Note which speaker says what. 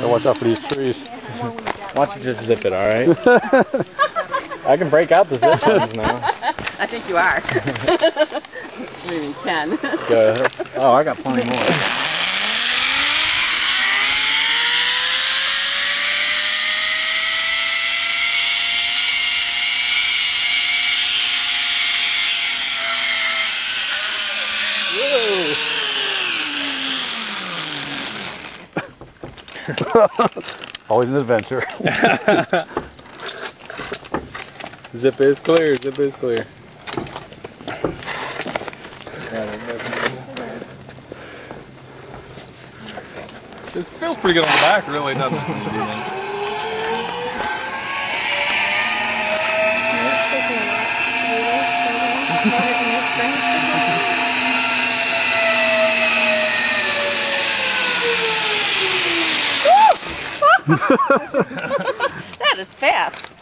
Speaker 1: Watch out for these trees.
Speaker 2: Why don't you just zip it, alright? I can break out the zip lines now.
Speaker 3: I think you are. We can.
Speaker 2: Go ahead. Oh, I got plenty more.
Speaker 1: Always an adventure.
Speaker 2: Zip is clear, zip is clear.
Speaker 4: This feels pretty good on the back, really, doesn't it?
Speaker 3: That is fast.